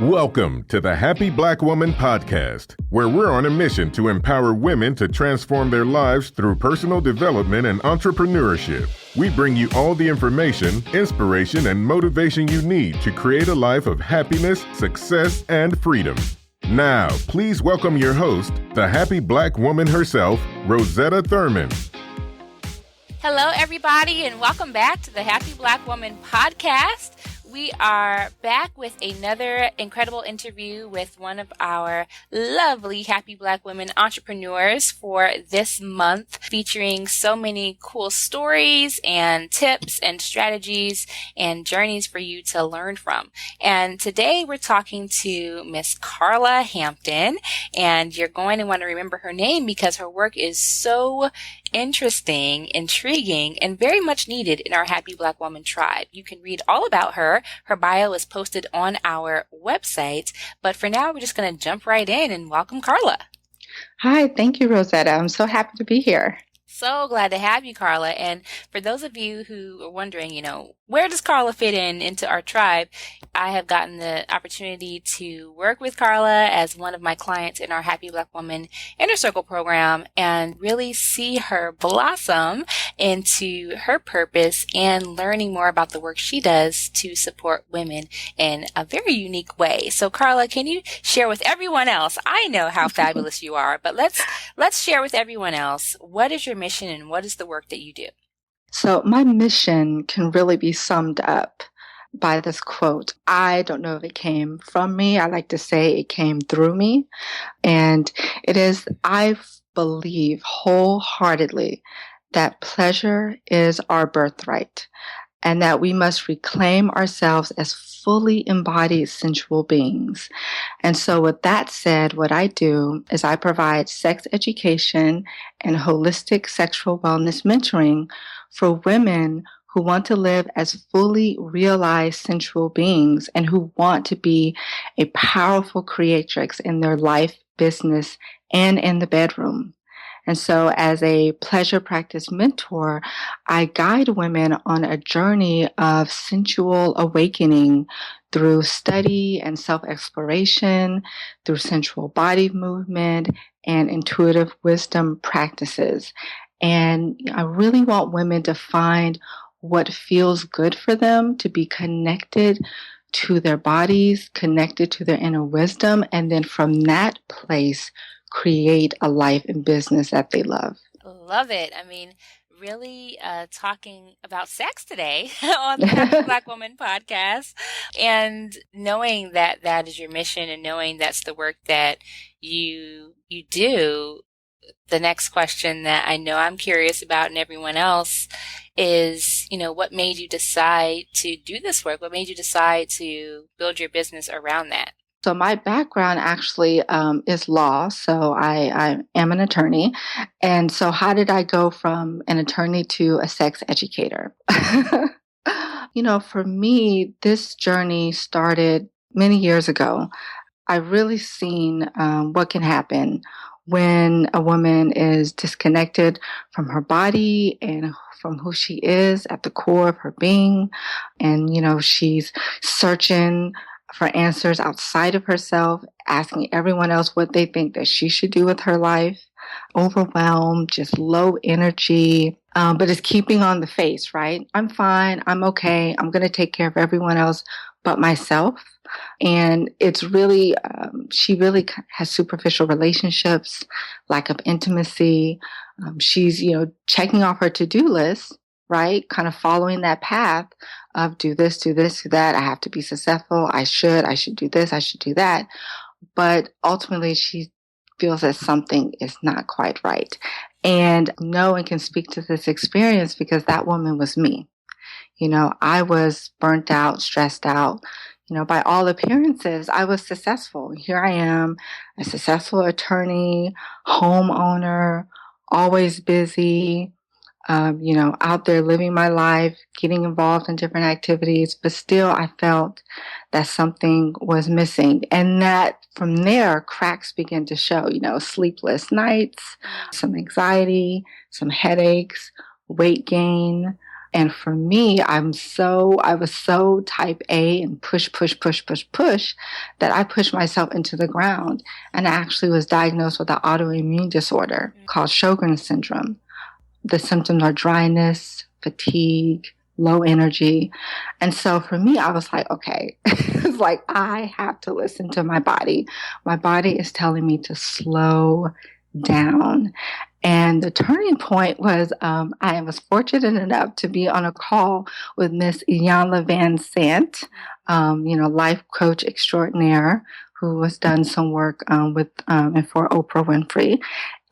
Welcome to the Happy Black Woman Podcast, where we're on a mission to empower women to transform their lives through personal development and entrepreneurship. We bring you all the information, inspiration, and motivation you need to create a life of happiness, success, and freedom. Now, please welcome your host, the happy Black woman herself, Rosetta Thurman. Hello, everybody, and welcome back to the Happy Black Woman Podcast. We are back with another incredible interview with one of our lovely Happy Black Women entrepreneurs for this month, featuring so many cool stories and tips and strategies and journeys for you to learn from. And today we're talking to Miss Karla Hampton, and you're going to want to remember her name because her work is so interesting, intriguing, and very much needed in our Happy Black Woman tribe. You can read all about her. Her bio is posted on our website. But for now, we're just going to jump right in and welcome Karla. Hi, thank you, Rosetta. I'm so happy to be here. So glad to have you, Karla. And for those of you who are wondering, where does Karla fit into our tribe? I have gotten the opportunity to work with Karla as one of my clients in our Happy Black Woman Inner Circle program and really see her blossom into her purpose and learning more about the work she does to support women in a very unique way. So Karla, can you share with everyone else? I know how fabulous you are, but let's share with everyone else, what is your mission and what is the work that you do? So my mission can really be summed up by this quote. I don't know if it came from me. I like to say it came through me. And it is, I believe wholeheartedly that pleasure is our birthright and that we must reclaim ourselves as fully embodied sensual beings. And so with that said, what I do is I provide sex education and holistic sexual wellness mentoring for women who want to live as fully realized sensual beings and who want to be a powerful creatrix in their life, business, and in the bedroom. And so as a pleasure practice mentor, I guide women on a journey of sensual awakening through study and self-exploration, through sensual body movement and intuitive wisdom practices. And I really want women to find what feels good for them, to be connected to their bodies, connected to their inner wisdom, and then from that place, create a life and business that they love. Love it. I mean, really talking about sex today on the Happy Black Woman podcast, and knowing that that is your mission and knowing that's the work that you do. The next question that I know I'm curious about and everyone else is, what made you decide to do this work? What made you decide to build your business around that? So my background actually is law. So I am an attorney. And so how did I go from an attorney to a sex educator? For me, this journey started many years ago. I really seen what can happen when a woman is disconnected from her body and from who she is at the core of her being. And, she's searching for answers outside of herself, asking everyone else what they think that she should do with her life, overwhelmed, just low energy, but it's keeping on the face, right? I'm fine. I'm okay. I'm going to take care of everyone else but myself. And it's really, she really has superficial relationships, lack of intimacy. She's, checking off her to-do list, right? Kind of following that path of do this, do that. I have to be successful. I should do this. I should do that. But ultimately she feels that something is not quite right. And no one can speak to this experience because that woman was me. I was burnt out, stressed out. By all appearances, I was successful. Here I am, a successful attorney, homeowner, always busy, out there living my life, getting involved in different activities, but still I felt that something was missing. And that from there, cracks began to show, sleepless nights, some anxiety, some headaches, weight gain, And for me, I was so type A and push that I pushed myself into the ground. And I actually was diagnosed with an autoimmune disorder called Sjogren syndrome. The symptoms are dryness, fatigue, low energy. And so for me, I was like, okay, it's like, I have to listen to my body. My body is telling me to slow down. And the turning point was I was fortunate enough to be on a call with Miss Iyanla Vanzant, life coach extraordinaire, who has done some work with and for Oprah Winfrey.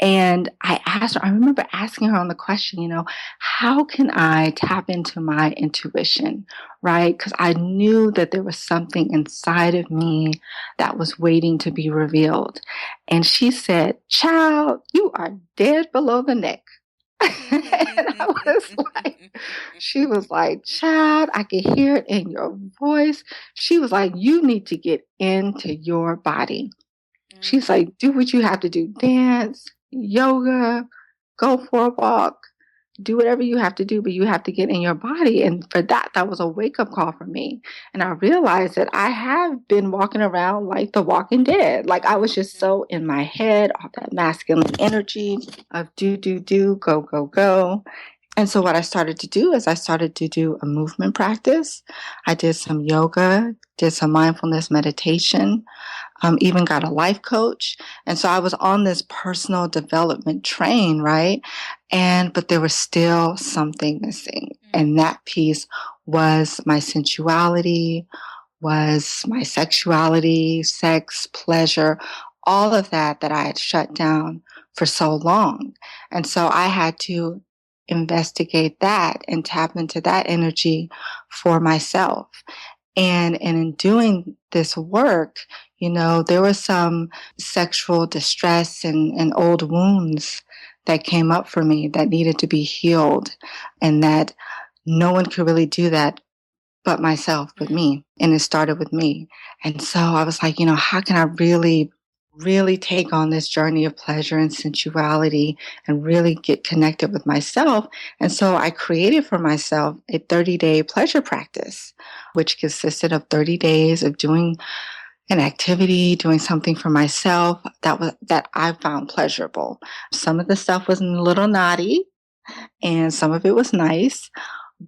And I remember asking her on the question, how can I tap into my intuition, right? Because I knew that there was something inside of me that was waiting to be revealed. And she said, "Child, you are dead below the neck." And I was like, she was like, "Child, I could hear it in your voice." She was like, "You need to get into your body." She's like, "Do what you have to do. Dance, yoga, go for a walk, do whatever you have to do, but you have to get in your body." And for that was a wake-up call for me. And I realized that I have been walking around like the Walking Dead. Like I was just so in my head, all that masculine energy of do, go, go. And so what I started to do is I started to do a movement practice. I did some yoga, did some mindfulness meditation, even got a life coach. And so I was on this personal development train, right? But there was still something missing. And that piece was my sensuality, was my sexuality, sex, pleasure, all of that I had shut down for so long. And so I had to investigate that and tap into that energy for myself. And in doing this work, there was some sexual distress and old wounds that came up for me that needed to be healed, and that no one could really do that but myself, but me. And it started with me. And so I was like, how can I really take on this journey of pleasure and sensuality and really get connected with myself? And so I created for myself a 30-day pleasure practice, which consisted of 30 days of doing an activity, doing something for myself that I found pleasurable. Some of the stuff was a little naughty and some of it was nice,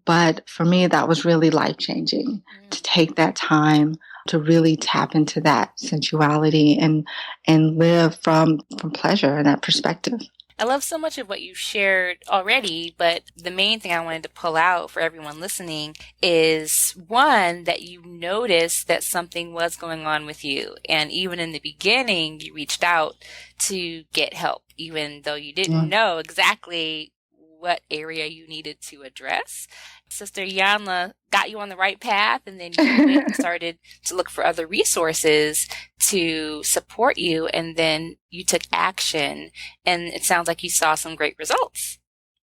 but for me, that was really life-changing to take that time to really tap into that sensuality and live from pleasure and that perspective. I love so much of what you shared already, but the main thing I wanted to pull out for everyone listening is, one, that you noticed that something was going on with you. And even in the beginning, you reached out to get help, even though you didn't know exactly what area you needed to address. Sister Iyanla got you on the right path, and then you went and started to look for other resources to support you, and then you took action, and it sounds like you saw some great results.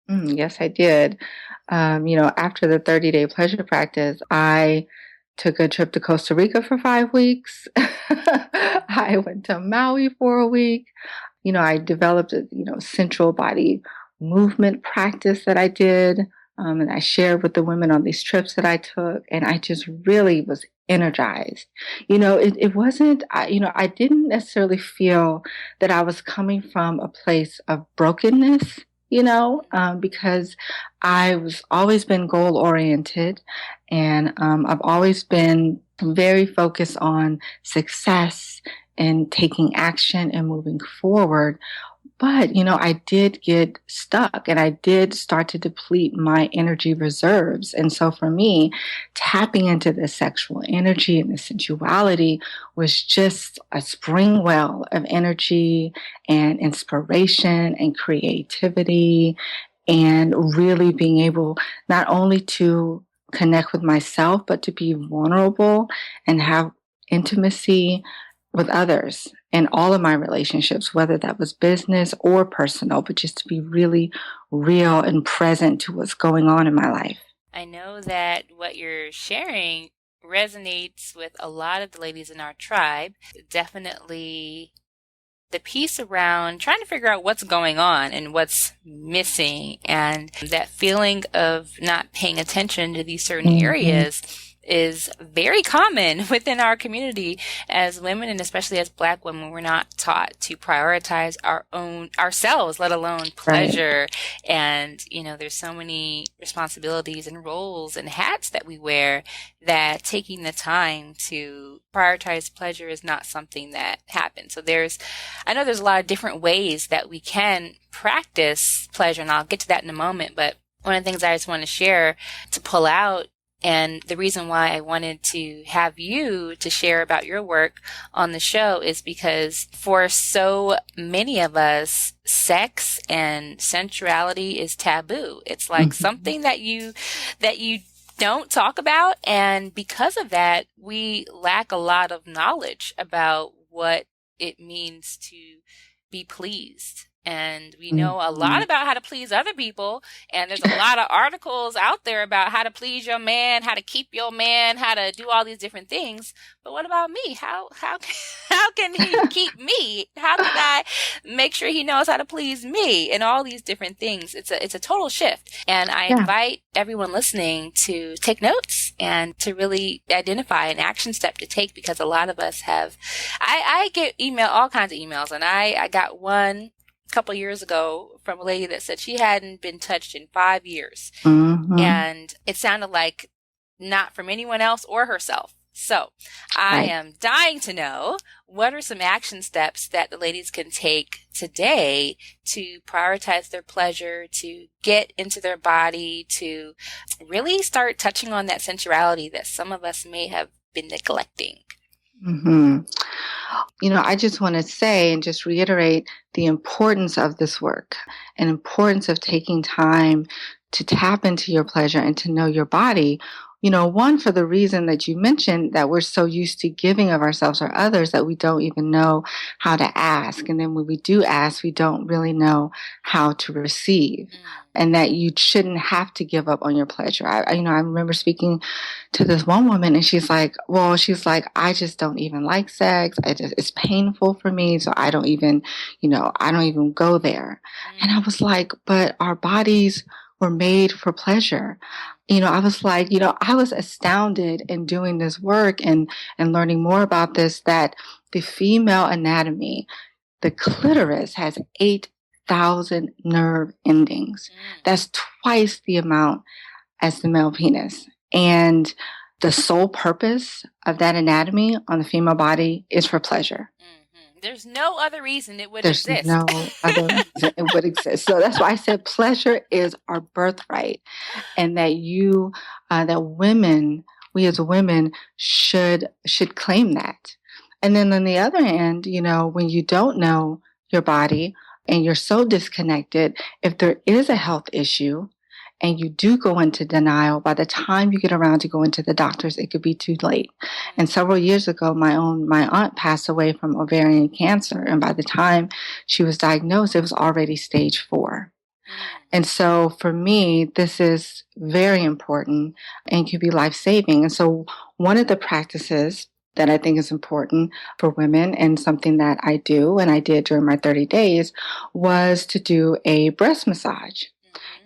Yes, I did. After the 30-day pleasure practice, I took a trip to Costa Rica for 5 weeks. I went to Maui for a week. I developed a, sensual body movement practice that I did. And I shared with the women on these trips that I took, and I just really was energized. It wasn't, I didn't necessarily feel that I was coming from a place of brokenness, because I was always been goal oriented, and I've always been very focused on success and taking action and moving forward. But, I did get stuck, and I did start to deplete my energy reserves. And so for me, tapping into the sexual energy and the sensuality was just a spring well of energy and inspiration and creativity, and really being able not only to connect with myself, but to be vulnerable and have intimacy with others in all of my relationships, whether that was business or personal, but just to be really real and present to what's going on in my life. I know that what you're sharing resonates with a lot of the ladies in our tribe. Definitely the piece around trying to figure out what's going on and what's missing, and that feeling of not paying attention to these certain areas is very common within our community as women, and especially as Black women. We're not taught to prioritize ourselves, let alone pleasure. Right. And, there's so many responsibilities and roles and hats that we wear that taking the time to prioritize pleasure is not something that happens. So I know there's a lot of different ways that we can practice pleasure, and I'll get to that in a moment. But one of the things I just want to share to pull out, and the reason why I wanted to have you to share about your work on the show, is because for so many of us, sex and sensuality is taboo. It's like something that you don't talk about. And because of that, we lack a lot of knowledge about what it means to be pleased. And we know a lot about how to please other people. And there's a lot of articles out there about how to please your man, how to keep your man, how to do all these different things. But what about me? How can he keep me? How can I make sure he knows how to please me? And all these different things. It's a total shift. And I invite everyone listening to take notes and to really identify an action step to take, because a lot of us I get all kinds of emails, and I got one couple years ago from a lady that said she hadn't been touched in 5 years. And it sounded like not from anyone else or herself. So I am dying to know, what are some action steps that the ladies can take today to prioritize their pleasure, to get into their body, to really start touching on that sensuality that some of us may have been neglecting? I just want to say and just reiterate the importance of this work and importance of taking time to tap into your pleasure and to know your body. One, for the reason that you mentioned, that we're so used to giving of ourselves or others that we don't even know how to ask. And then when we do ask, we don't really know how to receive. And that you shouldn't have to give up on your pleasure. I remember speaking to this one woman, and she's like, I just don't even like sex. It's painful for me. So I don't even go there. And I was like, but our bodies were made for pleasure. I was like, I was astounded in doing this work and learning more about this, that the female anatomy, the clitoris has 8,000 nerve endings. That's twice the amount as the male penis. And the sole purpose of that anatomy on the female body is for pleasure. There's no other reason it would exist. There's no other reason it would exist. So that's why I said pleasure is our birthright, and that we as women should claim that. And then on the other hand, when you don't know your body and you're so disconnected, if there is a health issue and you do go into denial, by the time you get around to going to the doctors, it could be too late. And several years ago, my aunt passed away from ovarian cancer. And by the time she was diagnosed, it was already stage 4. And so for me, this is very important and can be life-saving. And so one of the practices that I think is important for women, and something that I do and I did during my 30 days, was to do a breast massage.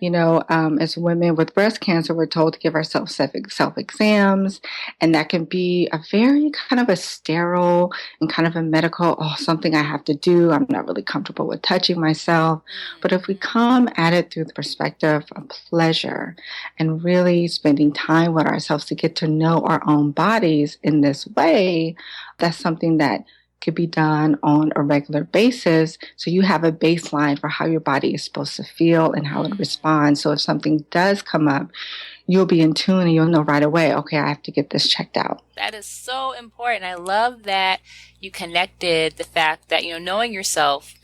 As women with breast cancer, we're told to give ourselves self-exams, and that can be a very kind of a sterile and kind of a medical, something I have to do. I'm not really comfortable with touching myself. But if we come at it through the perspective of pleasure and really spending time with ourselves to get to know our own bodies in this way, that's something that could be done on a regular basis, so you have a baseline for how your body is supposed to feel and how it responds. So if something does come up, you'll be in tune and you'll know right away, okay, I have to get this checked out. That is so important. I love that you connected the fact that, knowing yourself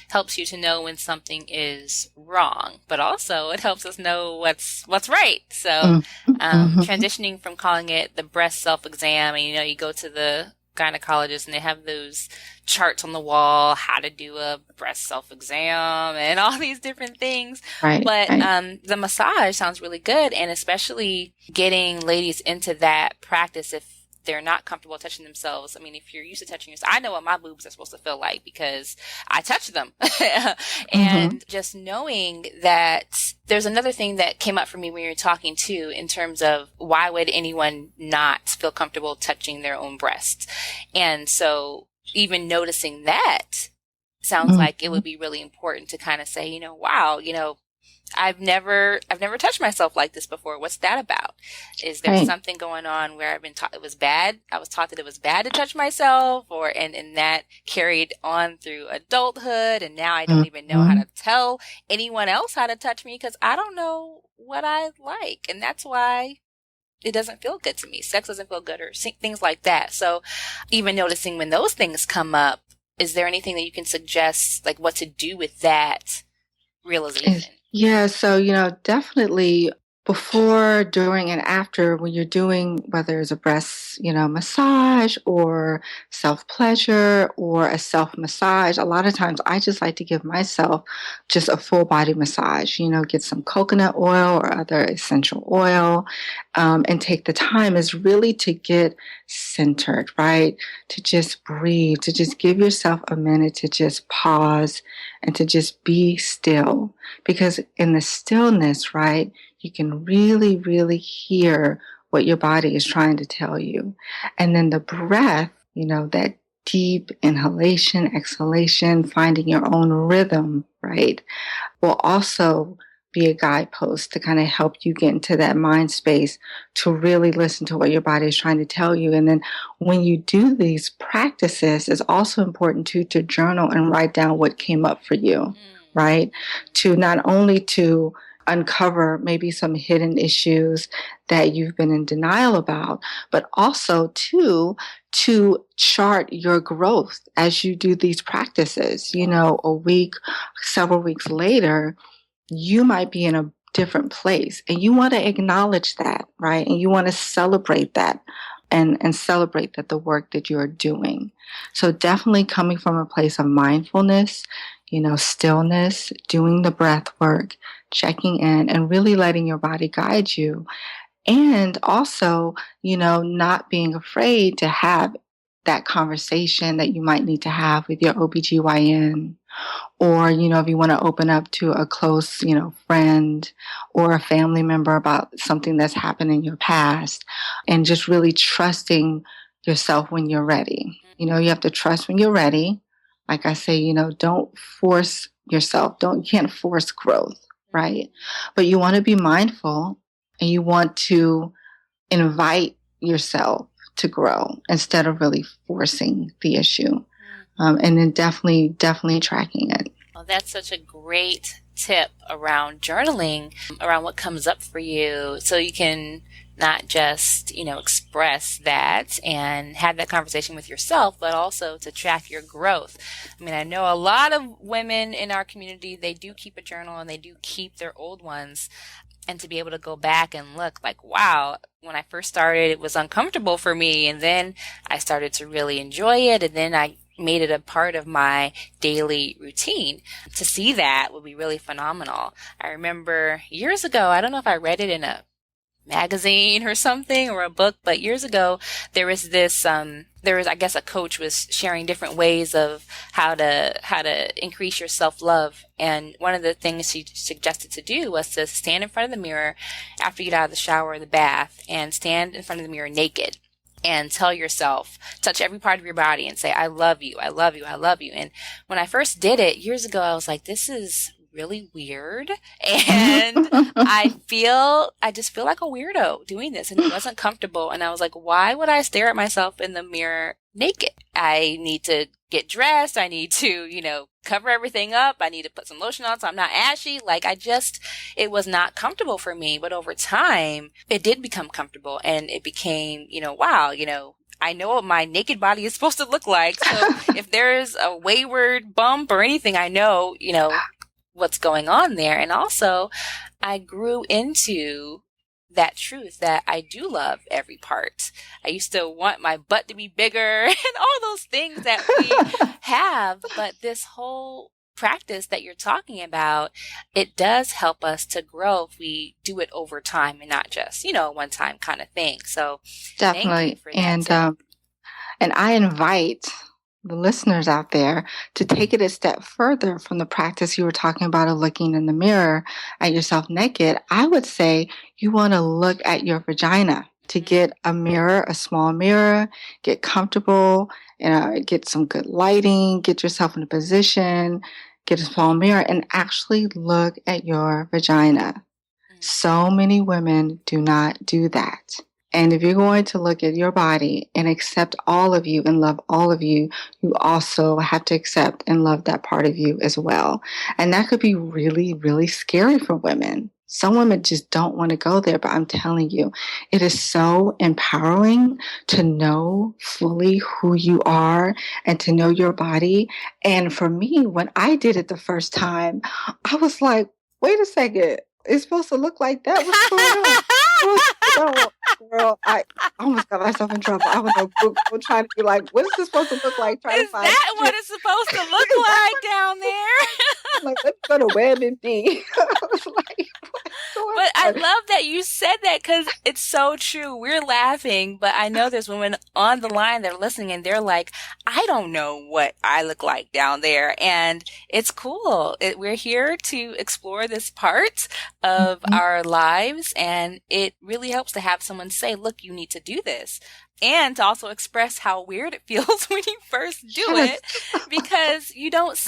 helps you to know when something is wrong, but also it helps us know what's right. So transitioning from calling it the breast self-exam, and you go to the gynecologist and they have those charts on the wall, how to do a breast self-exam and all these different things. But the massage sounds really good, and especially getting ladies into that practice if they're not comfortable touching themselves. I mean, if you're used to touching yourself, I know what my boobs are supposed to feel like because I touch them. And just knowing that there's another thing that came up for me when you were talking too, in terms of why would anyone not feel comfortable touching their own breasts? And so even noticing that sounds like it would be really important to kind of say, you know, wow, you know, I've never touched myself like this before. What's that about? Is there something going on where I've been taught it was bad? I was taught that it was bad to touch myself, and that carried on through adulthood. And now I don't even know how to tell anyone else how to touch me because I don't know what I like. And that's why it doesn't feel good to me. Sex doesn't feel good or things like that. So even noticing when those things come up, is there anything that you can suggest, like what to do with that realization? Yeah, so, definitely before, during, and after when you're doing, whether it's a breast, massage or self-pleasure or a self-massage, a lot of times I just like to give myself just a full body massage, get some coconut oil or other essential oil, and take the time is really to get centered, right? To just breathe, to just give yourself a minute to just pause and to just be still. Because in the stillness, right, you can really, really hear what your body is trying to tell you. And then the breath, that deep inhalation, exhalation, finding your own rhythm, right, will also be a guidepost to kind of help you get into that mind space to really listen to what your body is trying to tell you. And then when you do these practices, it's also important to journal and write down what came up for you, right? To not only to uncover maybe some hidden issues that you've been in denial about, but also to chart your growth as you do these practices. A week, several weeks later, you might be in a different place and you want to acknowledge that, right? And you want to celebrate that and celebrate that the work that you're doing. So definitely coming from a place of mindfulness, stillness, doing the breath work, checking in and really letting your body guide you. And also, not being afraid to have that conversation that you might need to have with your OBGYN. Or, if you want to open up to a close, friend or a family member about something that's happened in your past, and just really trusting yourself when you're ready. You have to trust when you're ready. Like I say, don't force yourself. You can't force growth, right? But you want to be mindful and you want to invite yourself to grow instead of really forcing the issue. And then definitely tracking it. Well, that's such a great tip around journaling, around what comes up for you, so you can not just, express that and have that conversation with yourself, but also to track your growth. I mean, I know a lot of women in our community, they do keep a journal and they do keep their old ones. And to be able to go back and look like, wow, when I first started, it was uncomfortable for me. And then I started to really enjoy it. And then I made it a part of my daily routine. To see that would be really phenomenal. I remember years ago, I don't know if I read it in a magazine or something or a book, but years ago there was this I guess a coach was sharing different ways of how to increase your self-love, and one of the things she suggested to do was to stand in front of the mirror after you get out of the shower or the bath and stand in front of the mirror naked and tell yourself, touch every part of your body and say, I love you, I love you, I love you. And when I first did it years ago, I was like, this is really weird. And I just feel like a weirdo doing this, and it wasn't comfortable. And I was like, why would I stare at myself in the mirror naked? I need to get dressed. I need to, cover everything up. I need to put some lotion on so I'm not ashy. It was not comfortable for me. But over time, it did become comfortable, and it became, wow, I know what my naked body is supposed to look like. So if there's a wayward bump or anything, I know, what's going on there. And also I grew into that truth that I do love every part. I used to want my butt to be bigger and all those things that we have, but this whole practice that you're talking about, it does help us to grow if we do it over time and not just, one time kind of thing. So Definitely. Thank you for that And I invite the listeners out there to take it a step further from the practice you were talking about of looking in the mirror at yourself naked. I would say you want to look at your vagina, to get a mirror, a small mirror, get comfortable, get some good lighting, get yourself in a position, get a small mirror, and actually look at your vagina. So many women do not do that. And if you're going to look at your body and accept all of you and love all of you, you also have to accept and love that part of you as well. And that could be really, really scary for women. Some women just don't want to go there, but I'm telling you, it is so empowering to know fully who you are and to know your body. And for me, when I did it the first time, I was like, wait a second, it's supposed to look like that? What's going on? Girl, I almost got myself in trouble. I was on Google trying to be like, what is this supposed to look like? Is that what it's supposed to look like down there? I'm like, let's go to WebMD. I was like, but I love that you said that because it's so true. We're laughing, but I know there's women on the line that are listening and they're like, I don't know what I look like down there. And it's cool. We're here to explore this part of our lives, and it really helps to have someone say, look, you need to do this. And to also express how weird it feels when you first do it, because you don't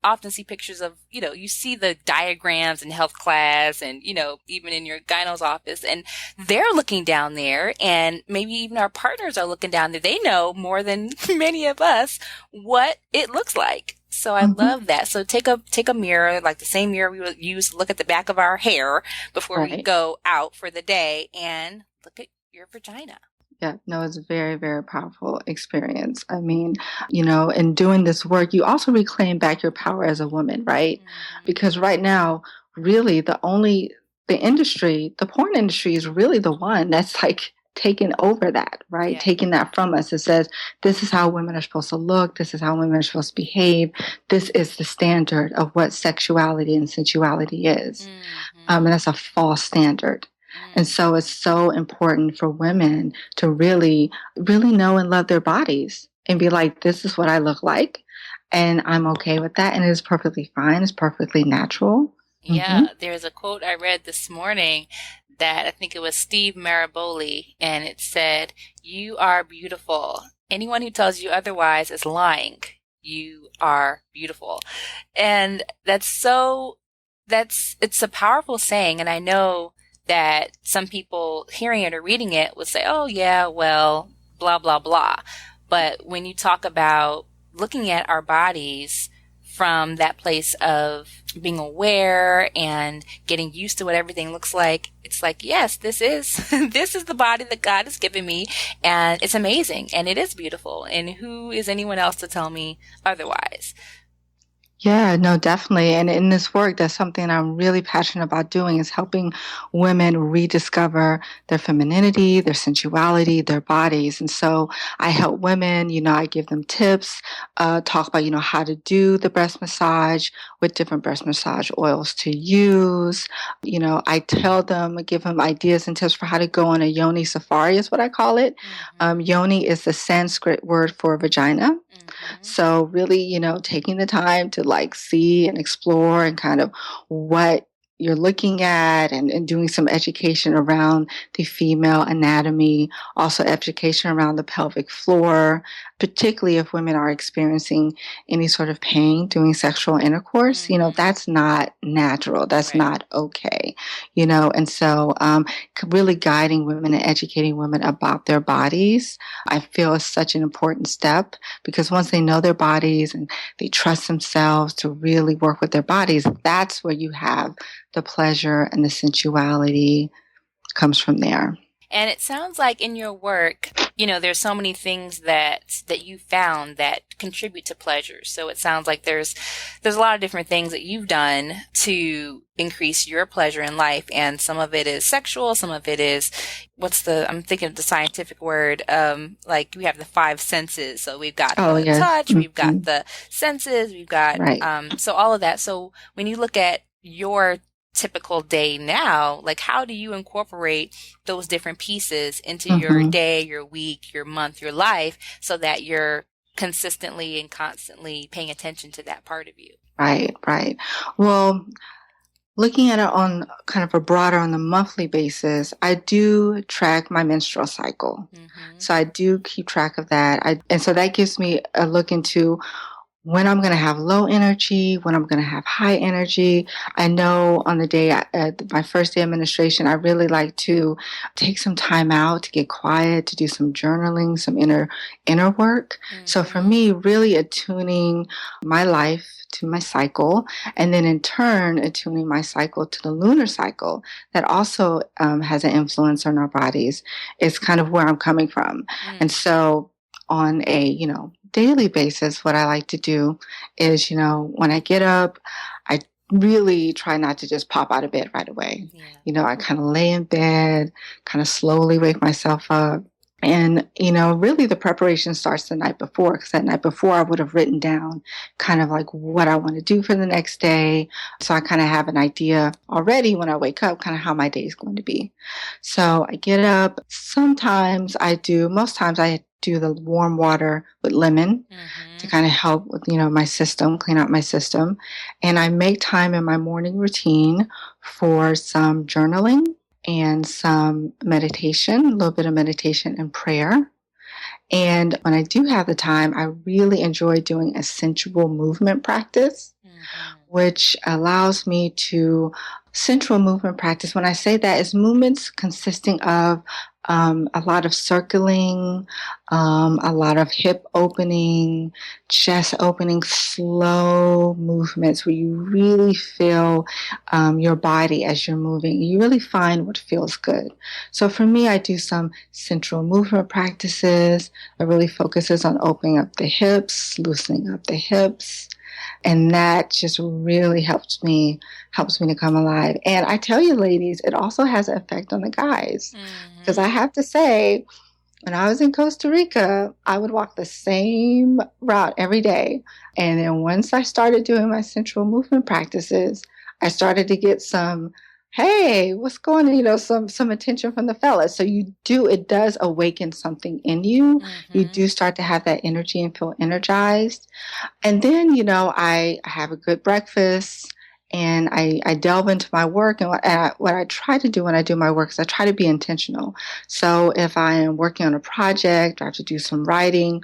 often see pictures of, you see the diagrams in health class and, even in your gyno's office, and they're looking down there, and maybe even our partners are looking down there. They know more than many of us what it looks like. So I love that. So take a mirror, like the same mirror we would use to look at the back of our hair before we go out for the day, and look at your vagina. Yeah, no, it's a very, very powerful experience. I mean, in doing this work, you also reclaim back your power as a woman, right? Mm-hmm. Because right now, really the porn industry is really the one that's like taking over that, right? Yeah. Taking that from us. It says, this is how women are supposed to look. This is how women are supposed to behave. This is the standard of what sexuality and sensuality is. Mm-hmm. And that's a false standard. And so it's so important for women to really, really know and love their bodies and be like, this is what I look like, and I'm okay with that, and it's perfectly fine. It's perfectly natural. Yeah, there's a quote I read this morning that I think it was Steve Maraboli, and it said, "You are beautiful. Anyone who tells you otherwise is lying. You are beautiful." And it's a powerful saying, and I know that some people hearing it or reading it would say, oh yeah, well, blah, blah, blah. But when you talk about looking at our bodies from that place of being aware and getting used to what everything looks like, it's like, yes, this is the body that God has given me, and it's amazing, and it is beautiful, and who is anyone else to tell me otherwise? Yeah, no, definitely. And in this work, that's something I'm really passionate about doing, is helping women rediscover their femininity, their sensuality, their bodies. And so I help women, I give them tips, talk about, how to do the breast massage, with different breast massage oils to use. I tell them, give them ideas and tips for how to go on a Yoni Safari is what I call it. Mm-hmm. Yoni is the Sanskrit word for vagina. Mm-hmm. So really, taking the time to see and explore and kind of what you're looking at, and doing some education around the female anatomy, also education around the pelvic floor, particularly if women are experiencing any sort of pain doing sexual intercourse. Mm-hmm. That's not natural. That's not okay. And so really guiding women and educating women about their bodies, I feel is such an important step, because once they know their bodies and they trust themselves to really work with their bodies, that's where you have the pleasure and the sensuality comes from there. And it sounds like in your work, there's so many things that you found that contribute to pleasure. So it sounds like there's a lot of different things that you've done to increase your pleasure in life. And some of it is sexual. Some of it is, I'm thinking of the scientific word, like we have the five senses. So we've got the touch, we've got the senses, we've got, so all of that. So when you look at your typical day now, like how do you incorporate those different pieces into your day, your week, your month, your life, so that you're consistently and constantly paying attention to that part of you? Right. Well, looking at it on kind of on the monthly basis, I do track my menstrual cycle. So I do keep track of that. And so that gives me a look into when I'm going to have low energy, when I'm going to have high energy. I know on the day, my first day of menstruation, I really like to take some time out to get quiet, to do some journaling, some inner work. So for me, really attuning my life to my cycle, and then in turn, attuning my cycle to the lunar cycle that also has an influence on our bodies is kind of where I'm coming from. And so on a, daily basis, what I like to do is, when I get up, I really try not to just pop out of bed right away. I kind of lay in bed, kind of slowly wake myself up. And, really the preparation starts the night before, because that night before I would have written down kind of like what I want to do for the next day. So I kind of have an idea already when I wake up, kind of how my day is going to be. So I get up. Most times I do the warm water with lemon to kind of help with, my system, clean out my system. And I make time in my morning routine for some journaling and some meditation, a little bit of meditation and prayer. And when I do have the time, I really enjoy doing a sensual movement practice, which allows me to sensual movement practice. When I say that, is movements consisting of a lot of circling, a lot of hip opening, chest opening, slow movements where you really feel your body as you're moving. You really find what feels good. So for me, I do some sensual movement practices that really focuses on opening up the hips, loosening up the hips. And that just really helps me to come alive. And I tell you, ladies, it also has an effect on the guys. Because I have to say, when I was in Costa Rica, I would walk the same route every day. And then once I started doing my sensual movement practices, I started to get some, hey, what's going on? Some attention from the fellas. So it does awaken something in you. You do start to have that energy and feel energized. And then, I have a good breakfast and I delve into my work. And what I try to do when I do my work is I try to be intentional. So if I am working on a project or I have to do some writing,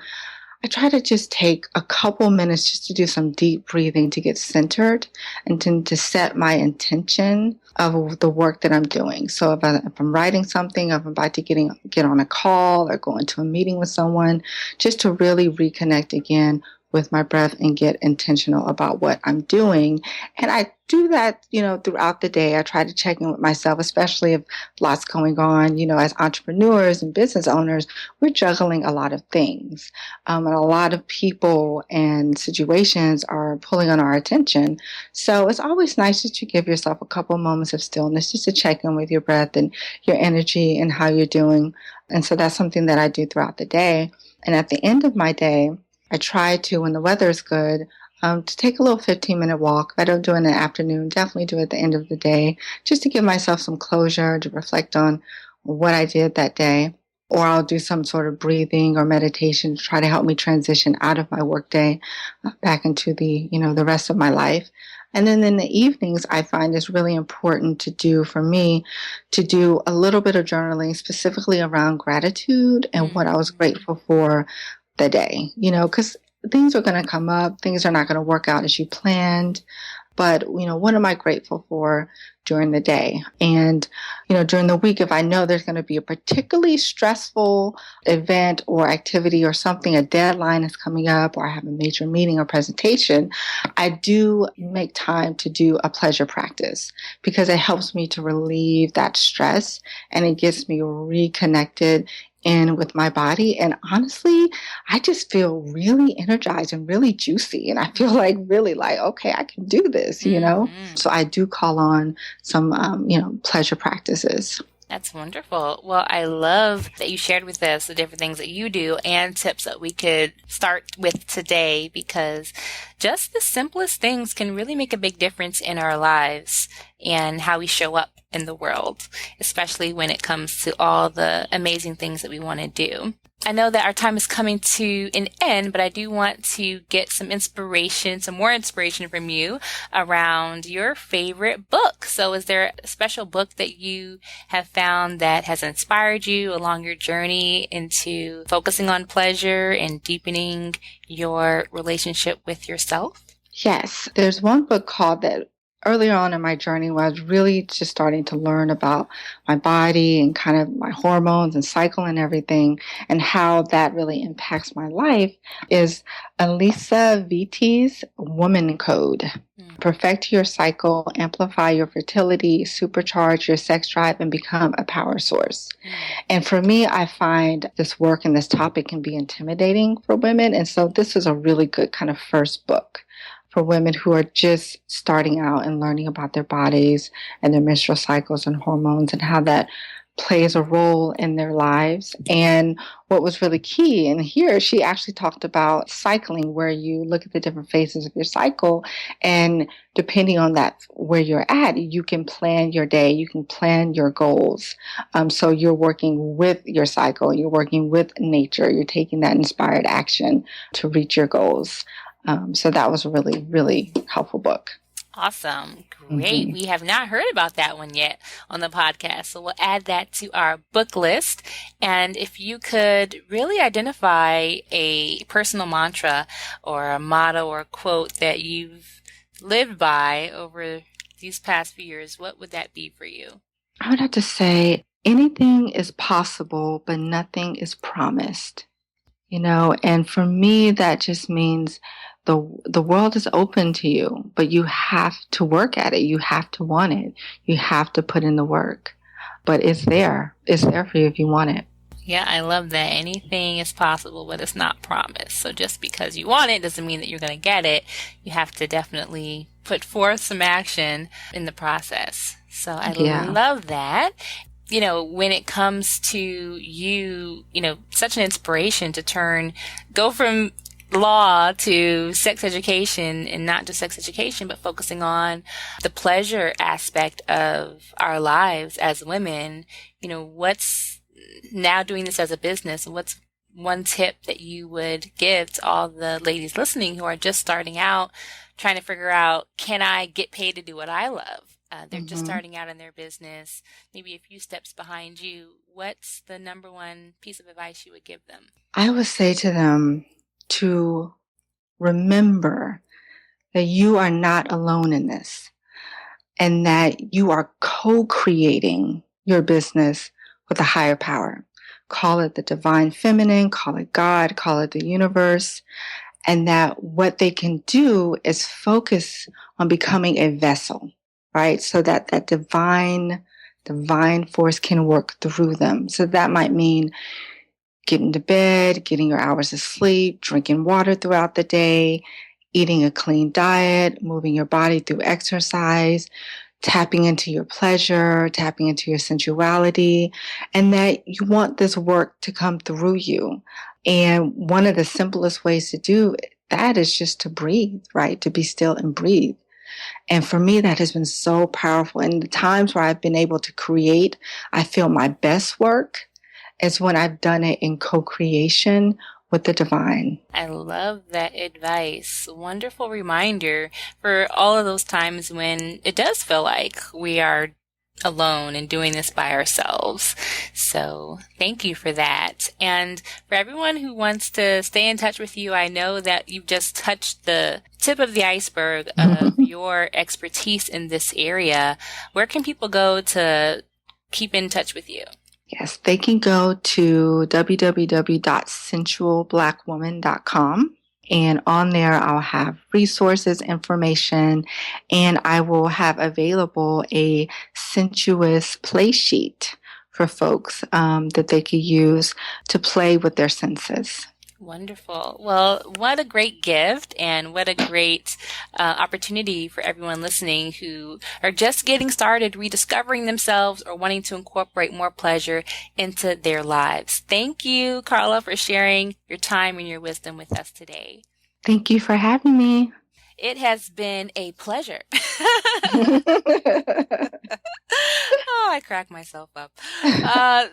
I try to just take a couple minutes just to do some deep breathing to get centered and to set my intention of the work that I'm doing. So if I'm writing something, if I'm about to get on a call or go into a meeting with someone, just to really reconnect again with my breath and get intentional about what I'm doing. And I do that, throughout the day. I try to check in with myself, especially if lots going on. As entrepreneurs and business owners, we're juggling a lot of things. And a lot of people and situations are pulling on our attention. So it's always nice just to give yourself a couple moments of stillness, just to check in with your breath and your energy and how you're doing. And so that's something that I do throughout the day. And at the end of my day, I try to, when the weather is good, to take a little 15-minute walk. If I don't do it in the afternoon, definitely do it at the end of the day, just to give myself some closure, to reflect on what I did that day. Or I'll do some sort of breathing or meditation to try to help me transition out of my workday back into the rest of my life. And then in the evenings, I find it's really important for me to do a little bit of journaling, specifically around gratitude and what I was grateful for the day, because things are going to come up. Things are not going to work out as you planned. But, what am I grateful for during the day? And, during the week, if I know there's going to be a particularly stressful event or activity or something, a deadline is coming up, or I have a major meeting or presentation, I do make time to do a pleasure practice because it helps me to relieve that stress and it gets me reconnected in with my body. And honestly, I just feel really energized and really juicy. And I feel like really like, okay, I can do this, you know? So I do call on some, pleasure practices. That's wonderful. Well, I love that you shared with us the different things that you do and tips that we could start with today, because just the simplest things can really make a big difference in our lives and how we show up in the world, especially when it comes to all the amazing things that we want to do. I know that our time is coming to an end, but I do want to get some more inspiration from you around your favorite book. So is there a special book that you have found that has inspired you along your journey into focusing on pleasure and deepening your relationship with yourself? Yes, there's one book called that earlier on in my journey where I was really just starting to learn about my body and kind of my hormones and cycle and everything and how that really impacts my life is Elisa Vitti's Woman Code. Perfect your cycle, amplify your fertility, supercharge your sex drive, and become a power source. And for me, I find this work and this topic can be intimidating for women. And so this is a really good kind of first book for women who are just starting out and learning about their bodies and their menstrual cycles and hormones and how that plays a role in their lives. And what was really key, and here she actually talked about cycling, where you look at the different phases of your cycle, and depending on that, where you're at, you can plan your day, you can plan your goals. So you're working with your cycle, you're working with nature, you're taking that inspired action to reach your goals. So that was a really, really helpful book. Awesome. Great. We have not heard about that one yet on the podcast. So we'll add that to our book list. And if you could really identify a personal mantra or a motto or quote that you've lived by over these past few years, what would that be for you? I would have to say anything is possible, but nothing is promised. And for me, that just means the world is open to you, but you have to work at it. You have to want it. You have to put in the work. But it's there. It's there for you if you want it. Yeah, I love that. Anything is possible, but it's not promised. So just because you want it doesn't mean that you're going to get it. You have to definitely put forth some action in the process. So I love that. When it comes to you, such an inspiration to go from law to sex education, and not just sex education, but focusing on the pleasure aspect of our lives as women. What's now doing this as a business? What's one tip that you would give to all the ladies listening who are just starting out, trying to figure out, can I get paid to do what I love? They're just starting out in their business, maybe a few steps behind you. What's the number one piece of advice you would give them? I would say to them to remember that you are not alone in this, and that you are co-creating your business with a higher power. Call it the divine feminine, call it God, call it the universe, and that what they can do is focus on becoming a vessel. Right? So that divine force can work through them. So that might mean getting to bed, getting your hours of sleep, drinking water throughout the day, eating a clean diet, moving your body through exercise, tapping into your pleasure, tapping into your sensuality, and that you want this work to come through you. And one of the simplest ways to do that is just to breathe, right? To be still and breathe. And for me, that has been so powerful. And the times where I've been able to create, I feel my best work is when I've done it in co-creation with the divine. I love that advice. Wonderful reminder for all of those times when it does feel like we are alone and doing this by ourselves. So thank you for that. And for everyone who wants to stay in touch with you, I know that you've just touched the tip of the iceberg of your expertise in this area. Where can people go to keep in touch with you? Yes, they can go to www.sensualblackwoman.com. And on there, I'll have resources, information, and I will have available a sensuous play sheet for folks that they could use to play with their senses. Wonderful. Well, what a great gift and what a great opportunity for everyone listening who are just getting started, rediscovering themselves or wanting to incorporate more pleasure into their lives. Thank you, Karla, for sharing your time and your wisdom with us today. Thank you for having me. It has been a pleasure. I crack myself up.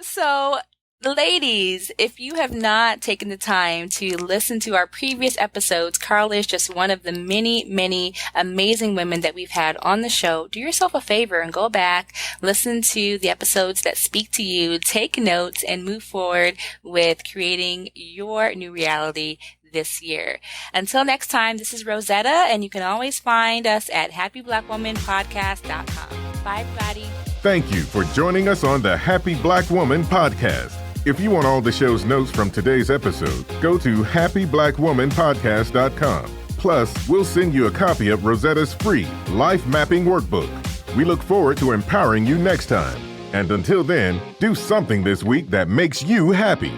So, ladies, if you have not taken the time to listen to our previous episodes, Karla is just one of the many, many amazing women that we've had on the show. Do yourself a favor and go back, listen to the episodes that speak to you, take notes, and move forward with creating your new reality this year. Until next time, this is Rosetta, and you can always find us at happyblackwomanpodcast.com. Bye, everybody. Thank you for joining us on the Happy Black Woman Podcast. If you want all the show's notes from today's episode, go to happyblackwomanpodcast.com. Plus, we'll send you a copy of Rosetta's free Life Mapping Workbook. We look forward to empowering you next time. And until then, do something this week that makes you happy.